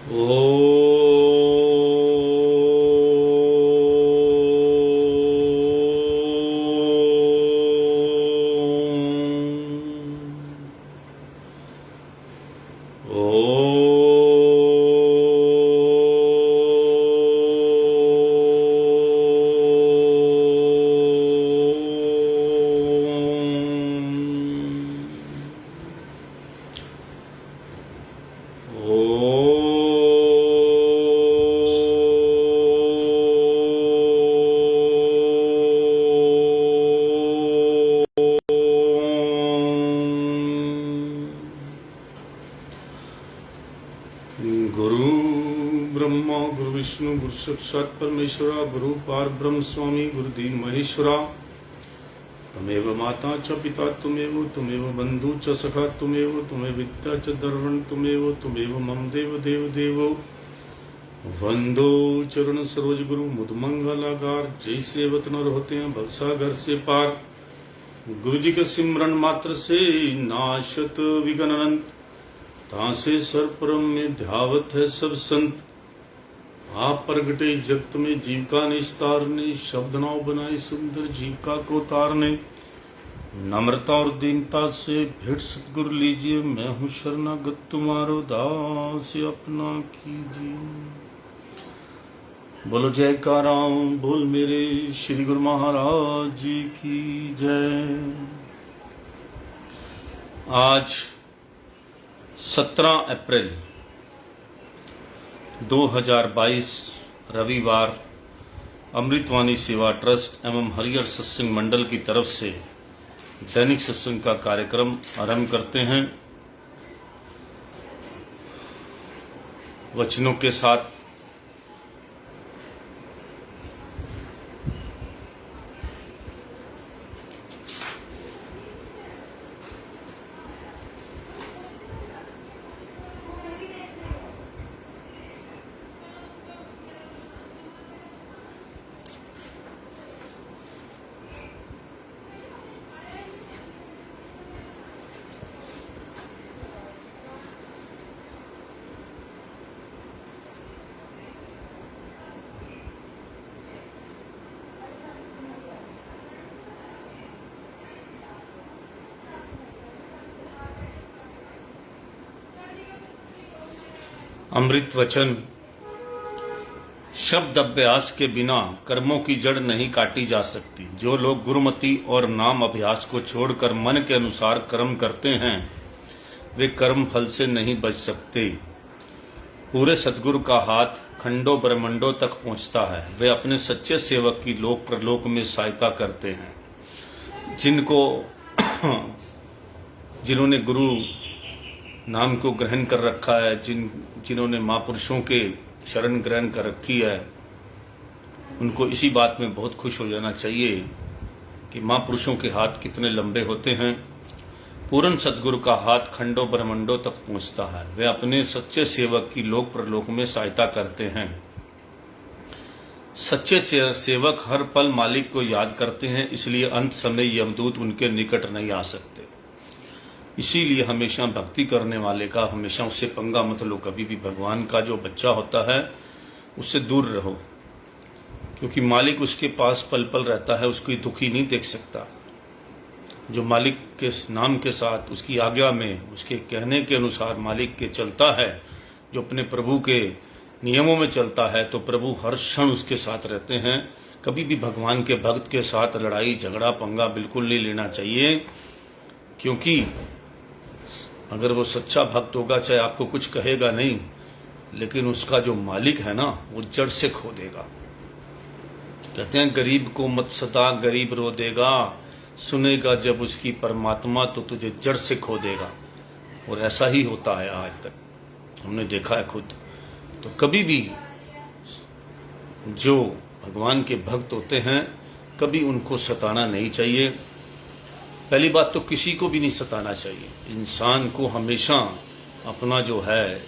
ओ गुरु ब्रह्मा गुरु विष्णु गुरु साक्षात् परमेश्वरा गुरु पार ब्रह्म स्वामी गुरुदेव महेश्वरा तमेव माता च पिता तुमेव बंधु च सखा तुमेव विद्या च दर्वण तुमेव मम देव देव देवो वंदो चरण सरोज गुरु मुद मंगलागार जय सेवत नर होते हैं भवसागर से पार गुरु जी के सिमरन मात्र से नाशत विघ्न अनंत तासे सर्वपरम में ध्यावत है सब संत आप प्रगटे जगत में जीव का निस्तारने शब्द नाव बनाए सुंदर जीविका को तारने नम्रता और दीनता से भेंट सतगुरु लीजिए मैं हूँ शरणागत तुम्हारो दास अपना कीजिए। बोलो जयकारा बोल मेरे श्री गुरु महाराज जी की जय। आज 17 अप्रैल 2022 रविवार अमृतवाणी सेवा ट्रस्ट एवं हरिहर सत्संग मंडल की तरफ से दैनिक सत्संग का कार्यक्रम आरंभ करते हैं। वचनों के साथ अमृत वचन। शब्द अभ्यास के बिना कर्मों की जड़ नहीं काटी जा सकती। जो लोग गुरुमति और नाम अभ्यास को छोड़कर मन के अनुसार कर्म करते हैं वे कर्म फल से नहीं बच सकते। पूरे सतगुरु का हाथ खंडों ब्रह्मंडों तक पहुंचता है। वे अपने सच्चे सेवक की लोक प्रलोक में सहायता करते हैं। जिन्होंने गुरु नाम को ग्रहण कर रखा है, जिन्होंने महापुरुषों के शरण ग्रहण कर रखी है, उनको इसी बात में बहुत खुश हो जाना चाहिए कि महापुरुषों के हाथ कितने लंबे होते हैं। पूर्ण सतगुरु का हाथ खंडों ब्रह्मंडों तक पहुंचता है। वे अपने सच्चे सेवक की लोक प्रलोक में सहायता करते हैं। सच्चे सेवक हर पल मालिक को याद करते हैं, इसलिए अंत समय यमदूत उनके निकट नहीं आ सकते। इसीलिए हमेशा भक्ति करने वाले का हमेशा उससे पंगा मत लो। कभी भी भगवान का जो बच्चा होता है उससे दूर रहो, क्योंकि मालिक उसके पास पल पल रहता है, उसकी दुखी नहीं देख सकता। जो मालिक के नाम के साथ उसकी आज्ञा में उसके कहने के अनुसार मालिक के चलता है, जो अपने प्रभु के नियमों में चलता है, तो प्रभु हर क्षण उसके साथ रहते हैं। कभी भी भगवान के भक्त के साथ लड़ाई झगड़ा पंगा बिल्कुल नहीं लेना चाहिए, क्योंकि अगर वो सच्चा भक्त होगा, चाहे आपको कुछ कहेगा नहीं, लेकिन उसका जो मालिक है ना वो जड़ से खो देगा। कहते हैं गरीब को मत सता गरीब रो देगा, सुनेगा जब उसकी परमात्मा तो तुझे जड़ से खो देगा। और ऐसा ही होता है, आज तक हमने देखा है खुद। तो कभी भी जो भगवान के भक्त होते हैं कभी उनको सताना नहीं चाहिए। पहली बात तो किसी को भी नहीं सताना चाहिए। इंसान को हमेशा अपना जो है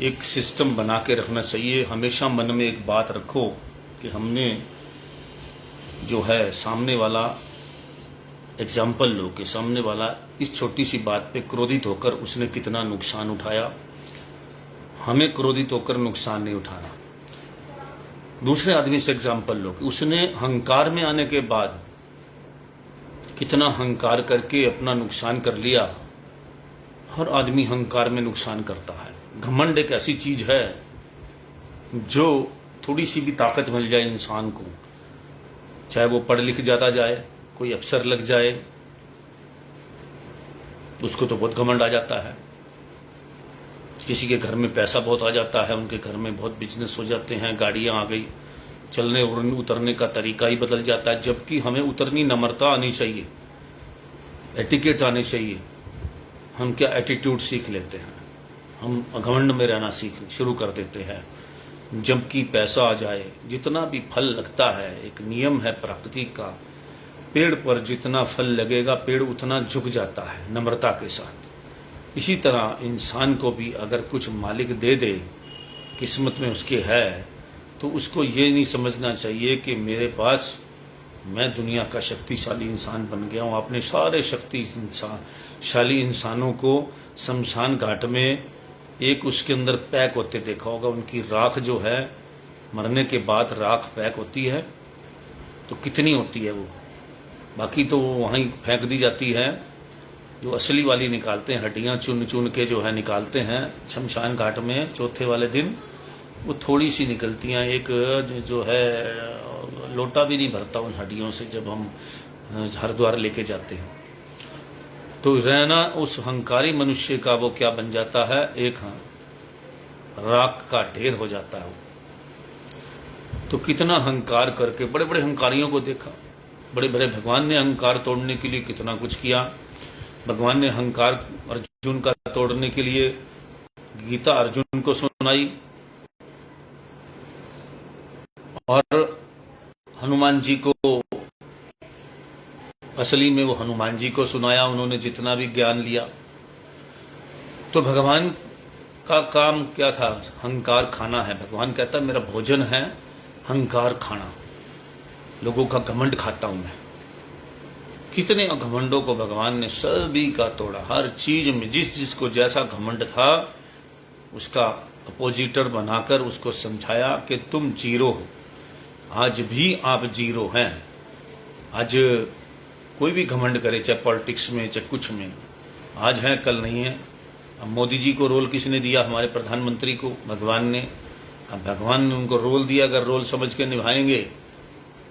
एक सिस्टम बना के रखना चाहिए। हमेशा मन में एक बात रखो कि हमने जो है सामने वाला एग्जाम्पल लो कि सामने वाला इस छोटी सी बात पे क्रोधित होकर उसने कितना नुकसान उठाया। हमें क्रोधित होकर नुकसान नहीं उठाना। दूसरे आदमी से एग्जाम्पल लो कि उसने अहंकार में आने के बाद कितना अहंकार करके अपना नुकसान कर लिया। हर आदमी अहंकार में नुकसान करता है। घमंड एक ऐसी चीज है जो थोड़ी सी भी ताकत मिल जाए इंसान को, चाहे वो पढ़ लिख जाता जाए, कोई अफसर लग जाए, उसको तो बहुत घमंड आ जाता है। किसी के घर में पैसा बहुत आ जाता है, उनके घर में बहुत बिजनेस हो जाते हैं, गाड़ियां आ गई, चलने उतरने का तरीका ही बदल जाता है। जबकि हमें उतरनी नम्रता आनी चाहिए, एटिकेट आनी चाहिए। हम क्या एटीट्यूड सीख लेते हैं, हम घमंड में रहना सीख शुरू कर देते हैं। जबकि पैसा आ जाए, जितना भी फल लगता है, एक नियम है प्रकृति का, पेड़ पर जितना फल लगेगा पेड़ उतना झुक जाता है नम्रता के साथ। इसी तरह इंसान को भी अगर कुछ मालिक दे दे, किस्मत में उसके है, तो उसको ये नहीं समझना चाहिए कि मेरे पास मैं दुनिया का शक्तिशाली इंसान बन गया हूँ। आपने सारे शक्तिशाली इंसानों को शमशान घाट में एक उसके अंदर पैक होते देखा होगा। उनकी राख जो है, मरने के बाद राख पैक होती है तो कितनी होती है वो, बाकी तो वहीं फेंक दी जाती है। जो असली वाली निकालते हैं, हड्डियां चुन चुन के जो है निकालते हैं शमशान घाट में चौथे वाले दिन, वो थोड़ी सी निकलती हैं। एक जो है लोटा भी नहीं भरता उन हड्डियों से जब हम हरिद्वार लेके जाते हैं। तो रहना उस अहंकारी मनुष्य का वो क्या बन जाता है, एक राख का ढेर हो जाता है वो। तो कितना अहंकार करके, बड़े बड़े अहंकारियों को देखा, बड़े बड़े भगवान ने अहंकार तोड़ने के लिए कितना कुछ किया। भगवान ने अहंकार अर्जुन का तोड़ने के लिए गीता अर्जुन को सुनाई, और हनुमान जी को, असली में वो हनुमान जी को सुनाया उन्होंने जितना भी ज्ञान लिया। तो भगवान का काम क्या था, अहंकार खाना है। भगवान कहता मेरा भोजन है अहंकार खाना, लोगों का घमंड खाता हूं मैं। कितने घमंडों को भगवान ने सभी का तोड़ा। हर चीज में जिस जिसको जैसा घमंड था उसका अपोजिटर बनाकर उसको समझाया कि तुम जीरो हो। आज भी आप जीरो हैं। आज कोई भी घमंड करे, चाहे पॉलिटिक्स में चाहे कुछ में, आज है कल नहीं है। अब मोदी जी को रोल किसने दिया, हमारे प्रधानमंत्री को, भगवान ने। अब भगवान ने उनको रोल दिया, अगर रोल समझ के निभाएंगे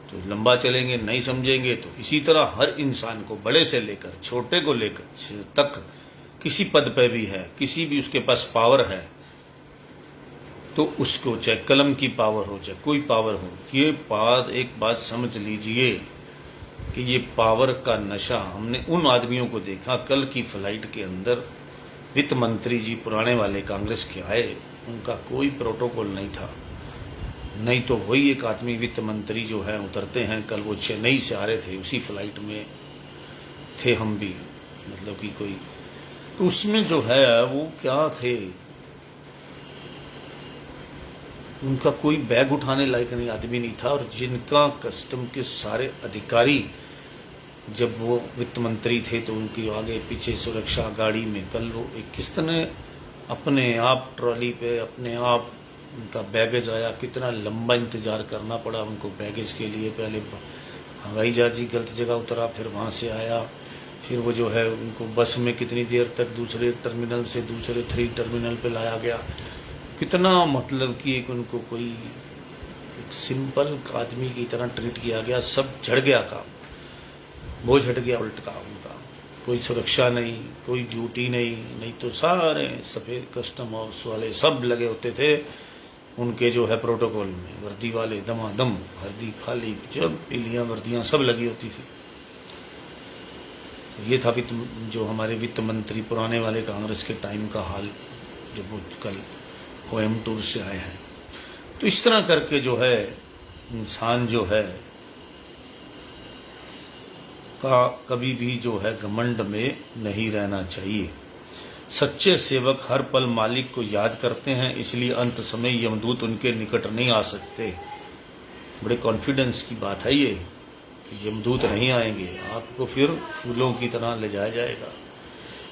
तो लंबा चलेंगे, नहीं समझेंगे तो। इसी तरह हर इंसान को, बड़े से लेकर छोटे को लेकर तक, किसी पद पे भी है, किसी भी उसके पास पावर है, तो उसको चाहे कलम की पावर हो चाहे कोई पावर हो, ये एक बात समझ लीजिए कि ये पावर का नशा हमने उन आदमियों को देखा। कल की फ्लाइट के अंदर वित्त मंत्री जी पुराने वाले कांग्रेस के आए, उनका कोई प्रोटोकॉल नहीं था। नहीं तो वही एक आदमी वित्त मंत्री जो है उतरते हैं, कल वो चेन्नई से आ रहे थे, उसी फ्लाइट में थे हम भी, मतलब कि कोई, तो उसमें जो है वो क्या थे, उनका कोई बैग उठाने लायक नहीं आदमी नहीं था। और जिनका कस्टम के सारे अधिकारी, जब वो वित्त मंत्री थे तो उनकी आगे पीछे सुरक्षा गाड़ी में, कल वो एक किस तरह अपने आप ट्रॉली पे अपने आप उनका बैगेज आया, कितना लंबा इंतजार करना पड़ा उनको बैगेज के लिए। पहले हवाई जहाज ही गलत जगह उतरा, फिर वहाँ से आया, फिर वो जो है उनको बस में कितनी देर तक दूसरे टर्मिनल से दूसरे 3 टर्मिनल पे लाया गया। कितना मतलब कि एक उनको कोई एक सिंपल आदमी की तरह ट्रीट किया गया। सब झड़ गया काम, बोझ हट गया उल्ट का उनका। कोई सुरक्षा नहीं, कोई ड्यूटी नहीं, नहीं तो सारे सफ़ेद कस्टम हाउस वाले सब लगे होते थे उनके जो है प्रोटोकॉल में, वर्दी वाले दमादम, वर्दी खाली, जब पीलियाँ वर्दियाँ सब लगी होती थी। ये था जो हमारे वित्त मंत्री पुराने वाले कांग्रेस के टाइम का हाल, जब वो कल कोयम्बटूर से आए हैं। तो इस तरह करके जो है इंसान जो है का कभी भी जो है घमंड में नहीं रहना चाहिए। सच्चे सेवक हर पल मालिक को याद करते हैं, इसलिए अंत समय यमदूत उनके निकट नहीं आ सकते। बड़े कॉन्फिडेंस की बात है ये कि यमदूत नहीं आएंगे, आपको फिर फूलों की तरह ले जाया जाएगा।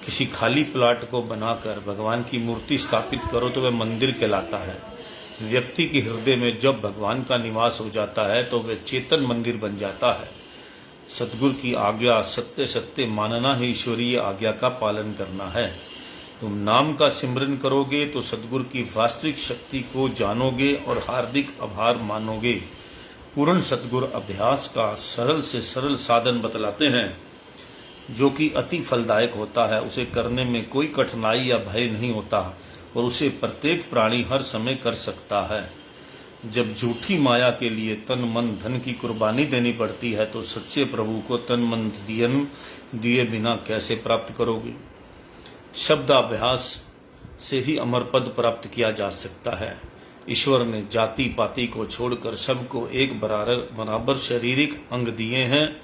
किसी खाली प्लाट को बनाकर भगवान की मूर्ति स्थापित करो तो वह मंदिर कहलाता है। व्यक्ति के हृदय में जब भगवान का निवास हो जाता है तो वह चेतन मंदिर बन जाता है। सतगुरु की आज्ञा सत्य सत्य मानना ही ईश्वरीय आज्ञा का पालन करना है। तुम नाम का सिमरन करोगे तो सतगुरु की वास्तविक शक्ति को जानोगे और हार्दिक आभार मानोगे। पूर्ण सतगुरु अभ्यास का सरल से सरल साधन बतलाते हैं जो कि अति फलदायक होता है। उसे करने में कोई कठिनाई या भय नहीं होता और उसे प्रत्येक प्राणी हर समय कर सकता है। जब झूठी माया के लिए तन मन धन की कुर्बानी देनी पड़ती है तो सच्चे प्रभु को तन मन धन दिए बिना कैसे प्राप्त करोगे। शब्दाभ्यास से ही अमर पद प्राप्त किया जा सकता है। ईश्वर ने जाति पाति को छोड़कर सबको एक बराबर शारीरिक अंग दिए हैं।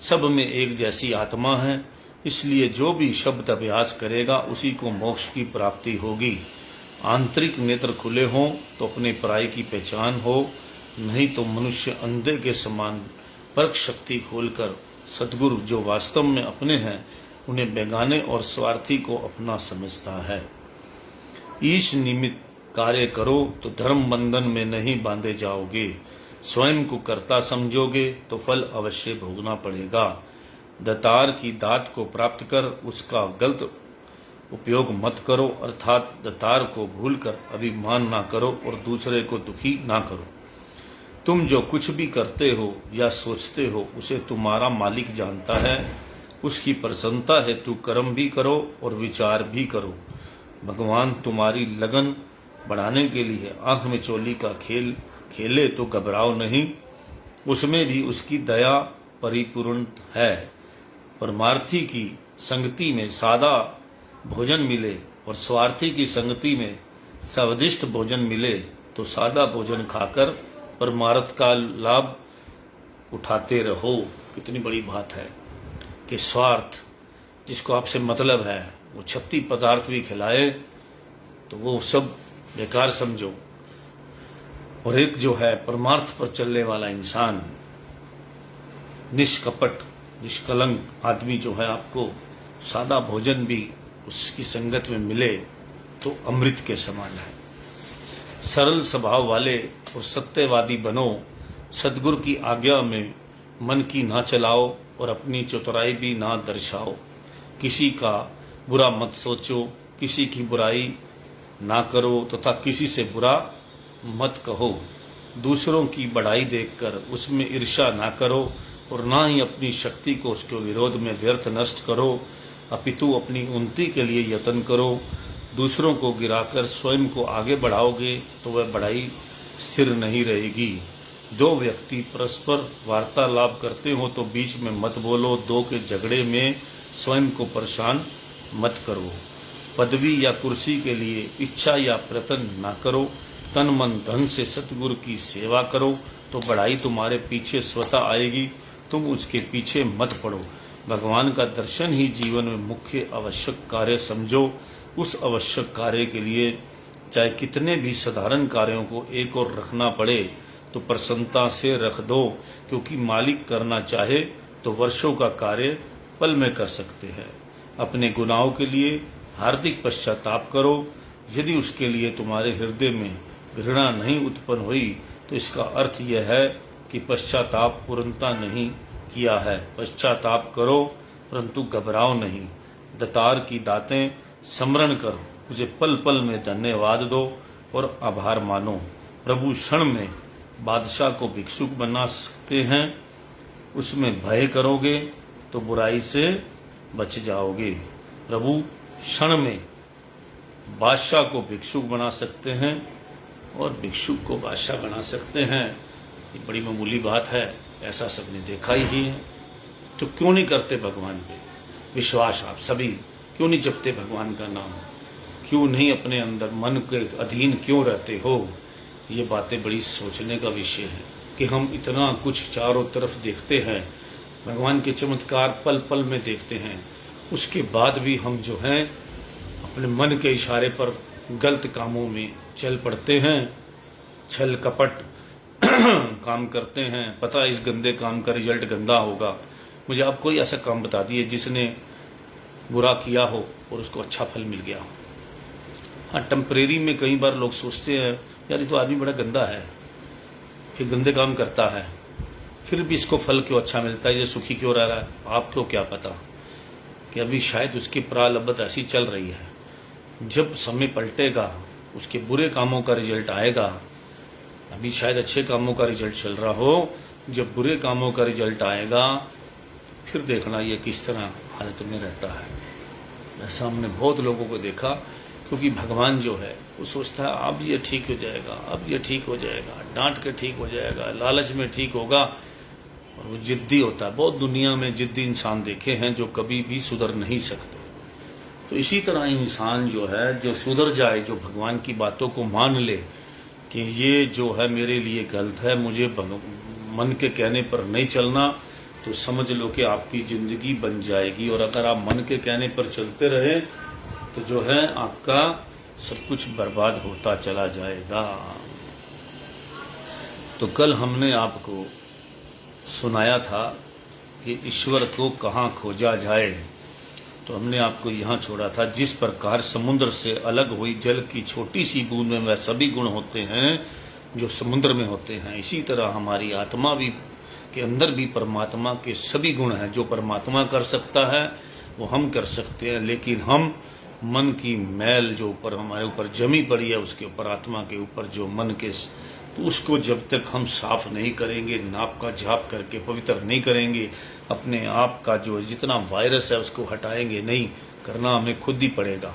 सब में एक जैसी आत्मा है, इसलिए जो भी शब्द अभ्यास करेगा उसी को मोक्ष की प्राप्ति होगी। आंतरिक नेत्र खुले हों तो अपने पराई की पहचान हो, नहीं तो मनुष्य अंधे के समान परख शक्ति खोलकर सतगुरु जो वास्तव में अपने हैं उन्हें बेगाने और स्वार्थी को अपना समझता है। ईश निमित्त कार्य करो तो धर्म बंधन में नहीं बांधे जाओगे। स्वयं को कर्ता समझोगे तो फल अवश्य भोगना पड़ेगा। दतार की दात को प्राप्त कर उसका गलत उपयोग मत करो, अर्थात दतार को भूलकर अभिमान ना करो और दूसरे को दुखी ना करो। तुम जो कुछ भी करते हो या सोचते हो उसे तुम्हारा मालिक जानता है। उसकी प्रसन्नता हेतु कर्म भी करो और विचार भी करो। भगवान तुम्हारी लगन बढ़ाने के लिए आंख में चोली का खेल खेले तो घबराओ नहीं, उसमें भी उसकी दया परिपूर्ण है। परमार्थी की संगति में सादा भोजन मिले और स्वार्थी की संगति में स्वादिष्ट भोजन मिले तो सादा भोजन खाकर परमार्थ का लाभ उठाते रहो। कितनी बड़ी बात है कि स्वार्थ जिसको आपसे मतलब है वो 36 पदार्थ भी खिलाए तो वो सब बेकार समझो। और एक जो है परमार्थ पर चलने वाला इंसान, निष्कपट निष्कलंक आदमी जो है, आपको सादा भोजन भी उसकी संगत में मिले तो अमृत के समान है। सरल स्वभाव वाले और सत्यवादी बनो। सद्गुरु की आज्ञा में मन की ना चलाओ और अपनी चतुराई भी ना दर्शाओ। किसी का बुरा मत सोचो, किसी की बुराई ना करो तथा किसी से बुरा मत कहो। दूसरों की बढ़ाई देखकर उसमें ईर्ष्या ना करो और ना ही अपनी शक्ति को उसके विरोध में व्यर्थ नष्ट करो, अपितु अपनी उन्नति के लिए यत्न करो। दूसरों को गिराकर स्वयं को आगे बढ़ाओगे तो वह बढ़ाई स्थिर नहीं रहेगी। दो व्यक्ति परस्पर वार्तालाप करते हो तो बीच में मत बोलो। दो के झगड़े में स्वयं को परेशान मत करो। पदवी या कुर्सी के लिए इच्छा या प्रयत्न ना करो। तन मन धन से सतगुरु की सेवा करो तो बढ़ाई तुम्हारे पीछे स्वतः आएगी। तुम उसके पीछे मत पड़ो। भगवान का दर्शन ही जीवन में मुख्य आवश्यक कार्य समझो। उस आवश्यक कार्य के लिए चाहे कितने भी साधारण कार्यों को एक और रखना पड़े तो प्रसन्नता से रख दो, क्योंकि मालिक करना चाहे तो वर्षों का कार्य पल में कर सकते हैं। अपने गुनाहों के लिए हार्दिक पश्चाताप करो। यदि उसके लिए तुम्हारे हृदय में घृणा नहीं उत्पन्न हुई तो इसका अर्थ यह है कि पश्चाताप पूर्णता नहीं किया है। पश्चाताप करो परंतु घबराओ नहीं। दतार की दातें स्मरण कर उसे पल पल में धन्यवाद दो और आभार मानो। प्रभु क्षण में बादशाह को भिक्षुक बना सकते हैं। उसमें भय करोगे तो बुराई से बच जाओगे। प्रभु क्षण में बादशाह को भिक्षुक बना सकते हैं और भिक्षुक को बादशाह बना सकते हैं। ये बड़ी मामूली बात है, ऐसा सबने देखा ही है। तो क्यों नहीं करते भगवान पे विश्वास? आप सभी क्यों नहीं जपते भगवान का नाम? क्यों नहीं अपने अंदर मन के अधीन क्यों रहते हो? ये बातें बड़ी सोचने का विषय है कि हम इतना कुछ चारों तरफ देखते हैं, भगवान के चमत्कार पल पल में देखते हैं, उसके बाद भी हम जो हैं अपने मन के इशारे पर गलत कामों में चल पड़ते हैं। छल कपट काम करते हैं। पता इस गंदे काम का रिजल्ट गंदा होगा। मुझे आप कोई ऐसा काम बता दिए जिसने बुरा किया हो और उसको अच्छा फल मिल गया हो। हाँ, टेम्परेरी में कई बार लोग सोचते हैं यार ये तो आदमी बड़ा गंदा है, फिर गंदे काम करता है, फिर भी इसको फल क्यों अच्छा मिलता है, ये सुखी क्यों रह रहा है। आपको क्या पता कि अभी शायद उसकी प्रारब्ध ऐसी चल रही है, जब समय पलटेगा उसके बुरे कामों का रिजल्ट आएगा। अभी शायद अच्छे कामों का रिजल्ट चल रहा हो, जब बुरे कामों का रिजल्ट आएगा फिर देखना ये किस तरह हालत में रहता है। ऐसा हमने बहुत लोगों को देखा, क्योंकि भगवान जो है वो सोचता है अब ये ठीक हो जाएगा, अब ये ठीक हो जाएगा, डांट के ठीक हो जाएगा, लालच में ठीक होगा, और वो जिद्दी होता है। बहुत दुनिया में जिद्दी इंसान देखे हैं जो कभी भी सुधर नहीं सकते। तो इसी तरह इंसान जो है जो सुधर जाए, जो भगवान की बातों को मान ले कि ये जो है मेरे लिए गलत है, मुझे मन के कहने पर नहीं चलना, तो समझ लो कि आपकी ज़िंदगी बन जाएगी। और अगर आप मन के कहने पर चलते रहे तो जो है आपका सब कुछ बर्बाद होता चला जाएगा। तो कल हमने आपको सुनाया था कि ईश्वर को कहाँ खोजा जाए, तो हमने आपको यहाँ छोड़ा था। जिस प्रकार समुद्र से अलग हुई जल की छोटी सी बूंद में वह सभी गुण होते हैं जो समुद्र में होते हैं, इसी तरह हमारी आत्मा भी के अंदर भी परमात्मा के सभी गुण हैं। जो परमात्मा कर सकता है वो हम कर सकते हैं, लेकिन हम मन की मैल जो ऊपर हमारे ऊपर जमी पड़ी है, उसके ऊपर आत्मा के ऊपर जो मन के, तो उसको जब तक हम साफ नहीं करेंगे, नाप का झाप करके पवित्र नहीं करेंगे, अपने आप का जो जितना वायरस है उसको हटाएंगे नहीं, करना हमें खुद ही पड़ेगा।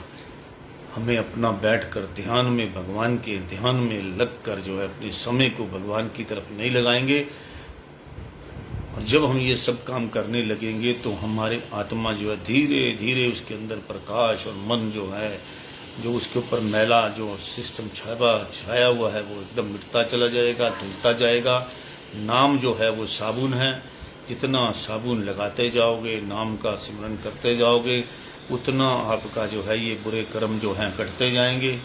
हमें अपना बैठकर ध्यान में, भगवान के ध्यान में लगकर जो है अपने समय को भगवान की तरफ नहीं लगाएंगे, और जब हम ये सब काम करने लगेंगे तो हमारे आत्मा जो है धीरे धीरे उसके अंदर प्रकाश, और मन जो है जो उसके ऊपर मैला जो सिस्टम छाया हुआ है वो एकदम मिटता चला जाएगा, धुलता जाएगा। नाम जो है वो साबुन है, जितना साबुन लगाते जाओगे, नाम का सिमरन करते जाओगे, उतना आपका जो है ये बुरे कर्म जो हैं कटते जाएंगे,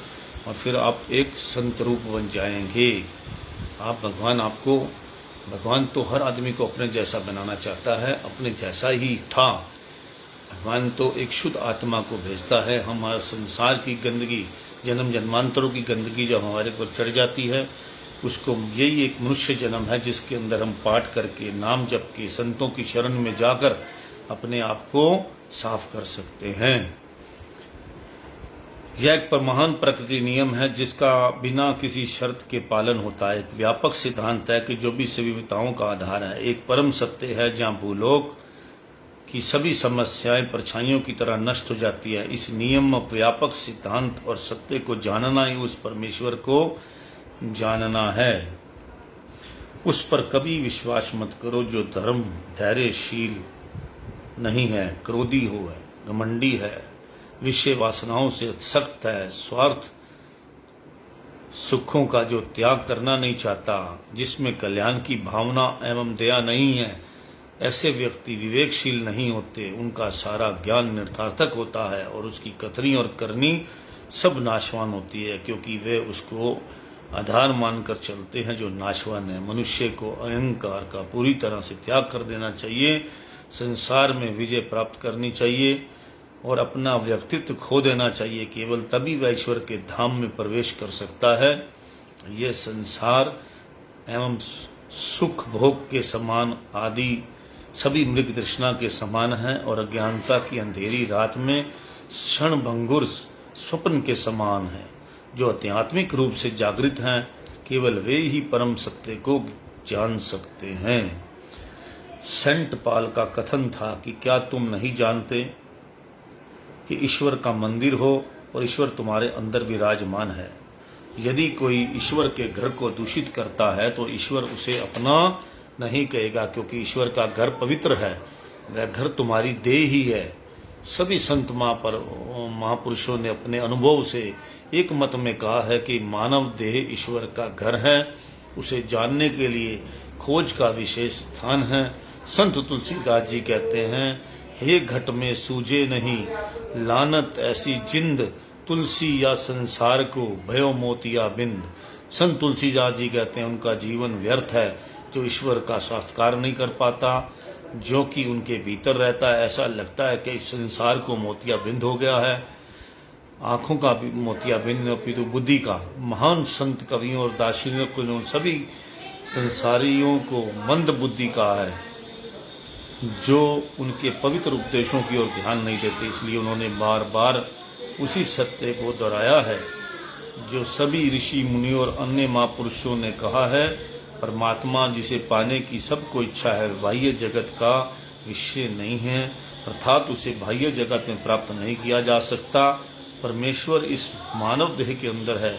और फिर आप एक संत रूप बन जाएंगे। भगवान तो हर आदमी को अपने जैसा बनाना चाहता है, अपने जैसा ही था। भगवान तो एक शुद्ध आत्मा को भेजता है। हमारे संसार की गंदगी, जन्म जन्मांतरों की गंदगी जब हमारे पर चढ़ जाती है, उसको यही एक मनुष्य जन्म है जिसके अंदर हम पाठ करके, नाम जप के, संतों की शरण में जाकर अपने आप को साफ कर सकते हैं। यह एक महान प्रकृति नियम है जिसका बिना किसी शर्त के पालन होता है। एक व्यापक सिद्धांत है कि जो भी सविताओं का आधार है, एक परम सत्य है जहाँ भूलोक की सभी समस्याएं परछाइयों की तरह नष्ट हो जाती है। इस नियम, व्यापक सिद्धांत और सत्य को जानना ही उस परमेश्वर को जानना है। उस पर कभी विश्वास मत करो जो धर्म धैर्यशील नहीं है, क्रोधी हो है, घमंडी है, विषय वासनाओं से सख्त है, स्वार्थ सुखों का जो त्याग करना नहीं चाहता, जिसमें कल्याण की भावना एवं दया नहीं है, ऐसे व्यक्ति विवेकशील नहीं होते। उनका सारा ज्ञान निर्थार्थक होता है और उसकी कथनी और करनी सब नाशवान होती है, क्योंकि वे उसको आधार मानकर चलते हैं जो नाशवान है। मनुष्य को अहंकार का पूरी तरह से त्याग कर देना चाहिए, संसार में विजय प्राप्त करनी चाहिए और अपना व्यक्तित्व खो देना चाहिए। केवल तभी वह ईश्वर के धाम में प्रवेश कर सकता है। यह संसार एवं सुख भोग के समान आदि सभी मृग तृष्णा के समान है और अज्ञानता की अंधेरी रात में क्षणभंगुर स्वप्न के समान है। जो आध्यात्मिक रूप से जागृत हैं, केवल वे ही परम सत्य को जान सकते हैं। सेंट पॉल का कथन था कि क्या तुम नहीं जानते कि ईश्वर का मंदिर हो और ईश्वर तुम्हारे अंदर विराजमान है। यदि कोई ईश्वर के घर को दूषित करता है तो ईश्वर उसे अपना नहीं कहेगा, क्योंकि ईश्वर का घर पवित्र है, वह घर तुम्हारी देह ही है। सभी संत महापुरुषों ने अपने अनुभव से एक मत में कहा है कि मानव देह ईश्वर का घर है, उसे जानने के लिए खोज का विशेष स्थान है। संत तुलसीदास जी कहते हैं, हे घट में सूझे नहीं लानत ऐसी जिंद, तुलसी या संसार को भयो मोतिया बिंद। संत तुलसीदास जी कहते हैं उनका जीवन व्यर्थ है जो ईश्वर का साक्षात्कार नहीं कर पाता। जो कि उनके भीतर रहता है। ऐसा लगता है कि इस संसार को मोतियाबिंद हो गया है, आंखों का भी मोतियाबिंद अपितु बुद्धि का। महान संत कवियों और दार्शनिकों को उन सभी संसारियों को मंद बुद्धि कहा है, जो उनके पवित्र उपदेशों की ओर ध्यान नहीं देते। इसलिए उन्होंने बार बार उसी सत्य को दोहराया है जो सभी ऋषि मुनि और अन्य महापुरुषों ने कहा है। परमात्मा जिसे पाने की सबको इच्छा है, बाह्य जगत का विषय नहीं है, अर्थात उसे बाह्य जगत में प्राप्त नहीं किया जा सकता। परमेश्वर इस मानव देह के अंदर है,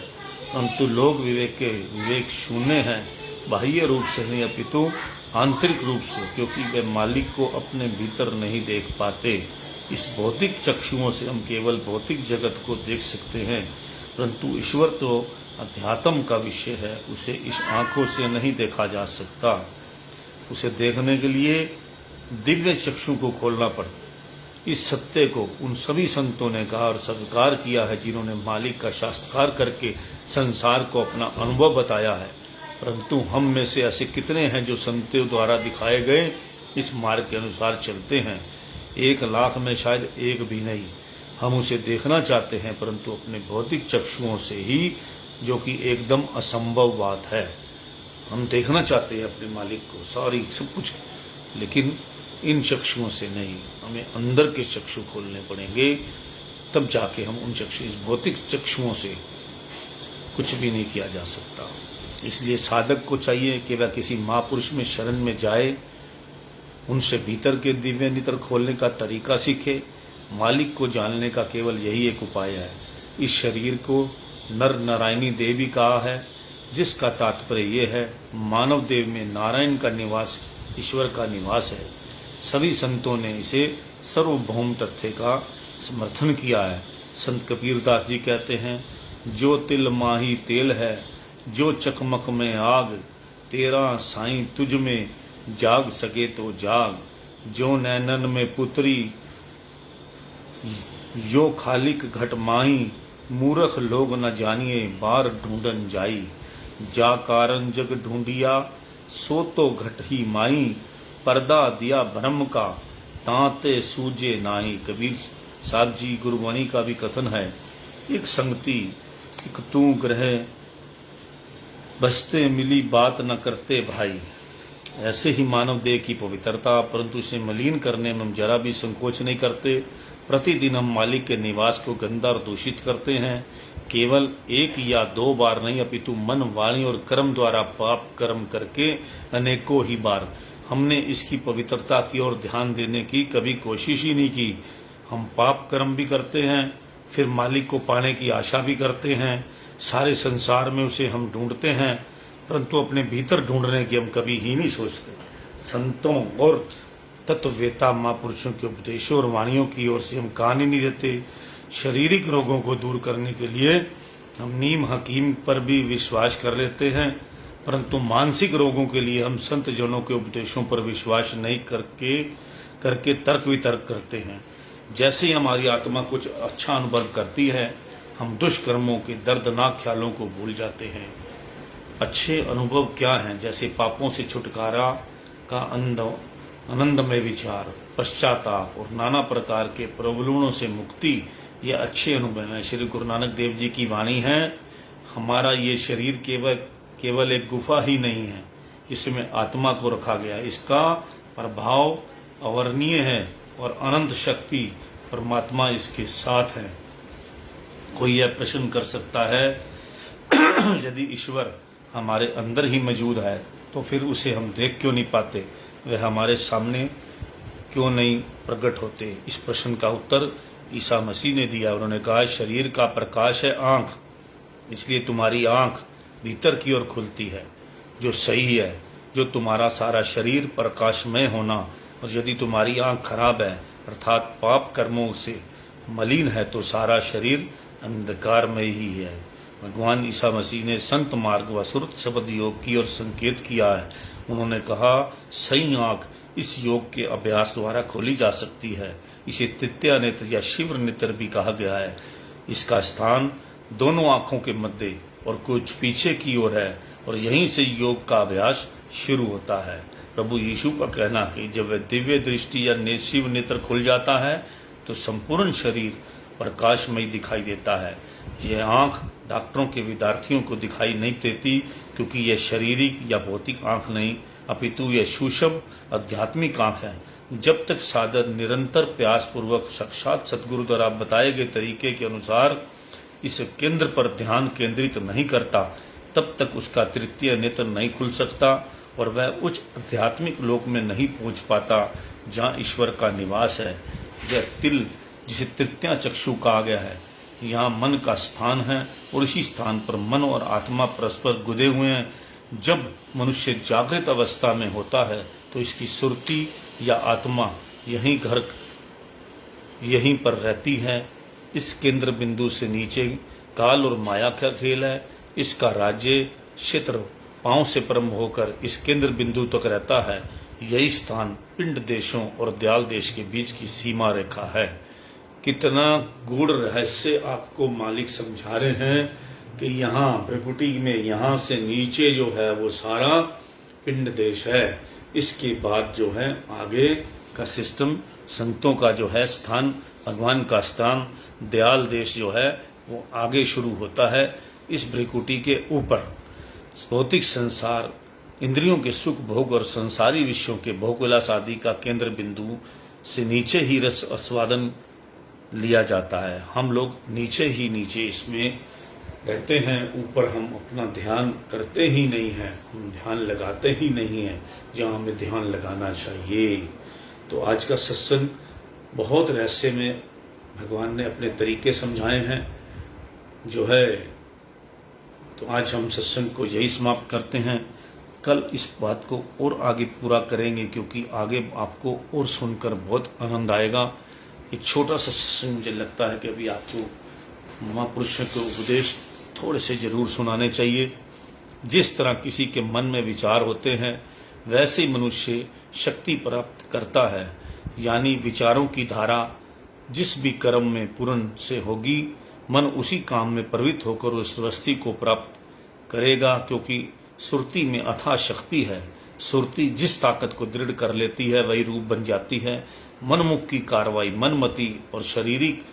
परंतु लोग विवेक शून्य हैं, बाह्य रूप से नहीं अपितु आंतरिक रूप से, क्योंकि वे मालिक को अपने भीतर नहीं देख पाते। इस भौतिक चक्षुओं से हम केवल भौतिक जगत को देख सकते हैं, परंतु ईश्वर तो अध्यात्म का विषय है, उसे इस आंखों से नहीं देखा जा सकता। उसे देखने के लिए दिव्य चक्षु को खोलना पड़ता। इस सत्य को उन सभी संतों ने कहा और स्वीकार किया है जिन्होंने मालिक का साक्षात्कार करके संसार को अपना अनुभव बताया है। परंतु हम में से ऐसे कितने हैं जो संतों द्वारा दिखाए गए इस मार्ग के अनुसार चलते हैं? 1 लाख में शायद एक भी नहीं। हम उसे देखना चाहते हैं, परंतु अपने भौतिक चक्षुओं से ही, जो कि एकदम असंभव बात है। हम देखना चाहते हैं अपने मालिक को, सारी सब कुछ, लेकिन इन चक्षुओं से नहीं। हमें अंदर के चक्षु खोलने पड़ेंगे, तब जाके हम उन चक्षु, इस भौतिक चक्षुओं से कुछ भी नहीं किया जा सकता। इसलिए साधक को चाहिए कि वह किसी महापुरुष में शरण में जाए, उनसे भीतर के दिव्य नेत्र खोलने का तरीका सीखे। मालिक को जानने का केवल यही एक उपाय है। इस शरीर को नर नारायणी देव भी कहा है, जिसका तात्पर्य ये है मानव देव में नारायण का निवास, ईश्वर का निवास है। सभी संतों ने इसे सर्वभौम तथ्य का समर्थन किया है। संत कबीरदास जी कहते हैं, जो तिल माही तेल है, जो चकमक में आग, तेरा साईं तुझ में जाग सके तो जाग। जो नैनन में पुत्री, यो खालिक घट माही, मूर्ख लोग न जानिए बार ढूंढन जाई। जा कारण जग ढूंढिया, सो तो घट ही माई, पर्दा दिया भ्रम का, तांते सूझे नाई। कबीर साहब जी गुरुवाणी का भी कथन है, एक संगति एक तू ग्रह, बसते मिली बात न करते भाई। ऐसे ही मानव देह की पवित्रता, परंतु इसे मलिन करने में हम जरा भी संकोच नहीं करते। प्रतिदिन हम मालिक के निवास को गंदा और दूषित करते हैं। केवल 1 या 2 बार नहीं, अपितु मन, वाणी और कर्म द्वारा पाप कर्म करके अनेकों ही बार हमने इसकी पवित्रता की ओर ध्यान देने की कभी कोशिश ही नहीं की। हम पाप कर्म भी करते हैं, फिर मालिक को पाने की आशा भी करते हैं। सारे संसार में उसे हम ढूंढते हैं, परंतु अपने भीतर ढूंढने की हम कभी ही नहीं सोचते। संतों और तत्ववेता महापुरुषों के उपदेशों और वाणियों की ओर से हम कान ही नहीं देते। शारीरिक रोगों को दूर करने के लिए हम नीम हकीम पर भी विश्वास कर लेते हैं, परंतु मानसिक रोगों के लिए हम संत जनों के उपदेशों पर विश्वास नहीं करके तर्क वितर्क करते हैं। जैसे ही हमारी आत्मा कुछ अच्छा अनुभव करती है, हम दुष्कर्मों के दर्दनाक ख्यालों को भूल जाते हैं। अच्छे अनुभव क्या हैं? जैसे पापों से छुटकारा का आनंदमय विचार, पश्चाताप और नाना प्रकार के प्रलोभनों से मुक्ति, ये अच्छे अनुभव हैं। श्री गुरु नानक देव जी की वाणी है, हमारा ये शरीर केवल एक गुफा ही नहीं है, इसमें आत्मा को रखा गया। इसका प्रभाव अवर्णनीय है और अनंत शक्ति परमात्मा इसके साथ है। कोई यह प्रश्न कर सकता है, यदि ईश्वर हमारे अंदर ही मौजूद है तो फिर उसे हम देख क्यों नहीं पाते, वह हमारे सामने क्यों नहीं प्रकट होते? इस प्रश्न का उत्तर ईसा मसीह ने दिया। उन्होंने कहा, शरीर का प्रकाश है आँख, इसलिए तुम्हारी आँख भीतर की ओर खुलती है, जो सही है। जो तुम्हारा सारा शरीर प्रकाशमय होना, और यदि तुम्हारी आँख खराब है अर्थात पाप कर्मों से मलिन है, तो सारा शरीर अंधकारमय ही है। भगवान ईसा मसीह ने संत मार्ग व सुरत शब्द योग की ओर संकेत किया है। उन्होंने कहा, सही आँख इस योग के अभ्यास द्वारा खोली जा सकती है। इसे तृतीया नेत्र या शिव नेत्र भी कहा गया है। इसका स्थान दोनों आँखों के मध्य और कुछ पीछे की ओर है, और यहीं से योग का अभ्यास शुरू होता है। प्रभु यीशु का कहना कि जब वह दिव्य दृष्टि या शिव नेत्र खुल जाता है तो संपूर्ण शरीर प्रकाशमय दिखाई देता है। यह आँख डॉक्टरों के विद्यार्थियों को दिखाई नहीं देती, क्योंकि यह शारीरिक या भौतिक आँख नहीं, अपितु यह सूक्ष्म आध्यात्मिक आँख है। जब तक साधक निरंतर प्रयास पूर्वक साक्षात सतगुरु द्वारा बताए गए तरीके के अनुसार इस केंद्र पर ध्यान केंद्रित नहीं करता, तब तक उसका तृतीय नेत्र नहीं खुल सकता और वह उच्च आध्यात्मिक लोक में नहीं पहुंच पाता जहाँ ईश्वर का निवास है। यह तिल, जिसे तृतीय चक्षु कहा गया है, यहाँ मन का स्थान है और इसी स्थान पर मन और आत्मा परस्पर गुदे हुए हैं। जब मनुष्य जागृत अवस्था में होता है तो इसकी सुरति या आत्मा यहीं पर रहती है। इस केंद्र बिंदु से नीचे काल और माया का खेल है। इसका राज्य क्षेत्र पांव से प्रारंभ होकर इस केंद्र बिंदु तक रहता है। यही स्थान पिंड देशों और दयाल देश के बीच की सीमा रेखा है। कितना गूढ़ रहस्य आपको मालिक समझा रहे हैं कि यहाँ प्रकृति में यहाँ से नीचे जो है वो सारा पिंड देश है। इसके बाद जो है आगे का सिस्टम, संतों का जो है स्थान, भगवान का स्थान, दयाल देश जो है वो आगे शुरू होता है। इस भ्रिकुटी के ऊपर भौतिक संसार, इंद्रियों के सुख भोग और संसारी विषयों के भोग विलास आदि का केंद्र बिंदु से नीचे ही रस आस्वादन लिया जाता है। हम लोग नीचे इसमें रहते हैं, ऊपर हम अपना ध्यान करते ही नहीं हैं, हम ध्यान लगाते ही नहीं हैं जहाँ हमें ध्यान लगाना चाहिए। तो आज का सत्संग बहुत रहस्य में भगवान ने अपने तरीके समझाए हैं जो है। तो आज हम सत्संग को यही समाप्त करते हैं। कल इस बात को और आगे पूरा करेंगे, क्योंकि आगे आपको और सुनकर बहुत आनंद आएगा। एक छोटा सा सत्संग मुझे लगता है कि अभी आपको महापुरुषों के उपदेश थोड़े से जरूर सुनाने चाहिए। जिस तरह किसी के मन में विचार होते हैं वैसे ही मनुष्य शक्ति प्राप्त करता है, यानी विचारों की धारा जिस भी कर्म में पूर्ण से होगी, मन उसी काम में प्रवृत्त होकर उस वस्तु को प्राप्त करेगा। क्योंकि सुरति में अथाह शक्ति है। सुरति जिस ताकत को दृढ़ कर लेती है वही रूप बन जाती है। मनमुख की कार्रवाई मनमति और शारीरिक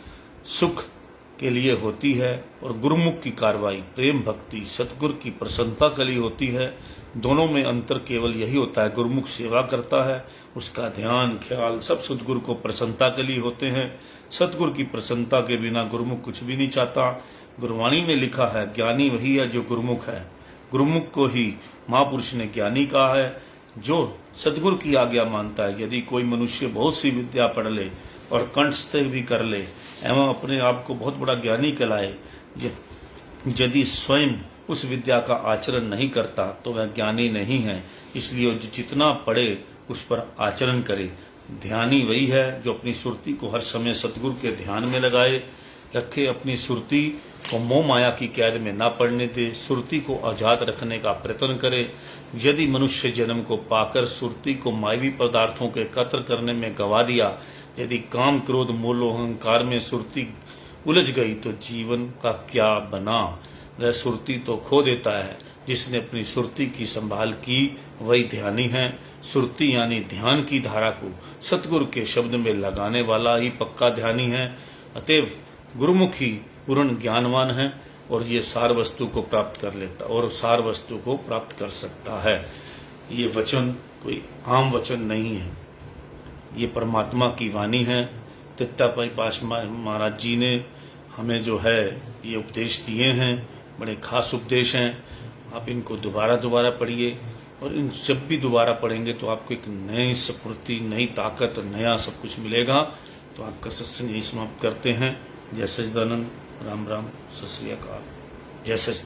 सुख के लिए होती है और गुरुमुख की कार्रवाई प्रेम भक्ति सतगुरु की प्रसन्नता के लिए होती है। दोनों में अंतर केवल यही होता है, गुरुमुख सेवा करता है, उसका ध्यान ख्याल सब सतगुरु को प्रसन्नता के लिए होते हैं। सतगुरु की प्रसन्नता के बिना गुरुमुख कुछ भी नहीं चाहता। गुरवाणी में लिखा है, ज्ञानी वही है जो गुरुमुख है। गुरुमुख को ही महापुरुष ने ज्ञानी कहा है, जो सतगुरु की आज्ञा मानता है। यदि कोई मनुष्य बहुत सी विद्या पढ़ ले और कंठस्थ भी कर ले एवं अपने आप को बहुत बड़ा ज्ञानी कहलाए, यदि स्वयं उस विद्या का आचरण नहीं करता तो वह ज्ञानी नहीं है। इसलिए जितना पढ़े उस पर आचरण करे। ध्यानी वही है जो अपनी सुरति को हर समय सतगुरु के ध्यान में लगाए रखे, अपनी सुरति को मोह माया की कैद में ना पड़ने दे, सुरति को आजाद रखने का प्रयत्न करे। यदि मनुष्य जन्म को पाकर सुरति को मायवी पदार्थों के एकत्र करने में गवा दिया, यदि काम क्रोध मोह अहंकार में सुरति उलझ गई तो जीवन का क्या बना। वह सुरति तो खो देता है। जिसने अपनी सुरति की संभाल की वही ध्यानी है। सुरति यानी ध्यान की धारा को सतगुरु के शब्द में लगाने वाला ही पक्का ध्यानी है। अतएव गुरुमुखी पूर्ण ज्ञानवान है और ये सार वस्तु को प्राप्त कर लेता और सार वस्तु को प्राप्त कर सकता है। ये वचन कोई आम वचन नहीं है, ये परमात्मा की वाणी है। तत्तापाई पाश महाराज जी ने हमें जो है ये उपदेश दिए हैं, बड़े खास उपदेश हैं। आप इनको दोबारा पढ़िए और इन जब भी दोबारा पढ़ेंगे तो आपको एक नई स्फूर्ति, नई ताकत, नया सब कुछ मिलेगा। तो आपका सत्संग यही समाप्त करते हैं। जय सच्चिदानंद, राम राम, सत श्री अकाल, जय सच्चिदानंद।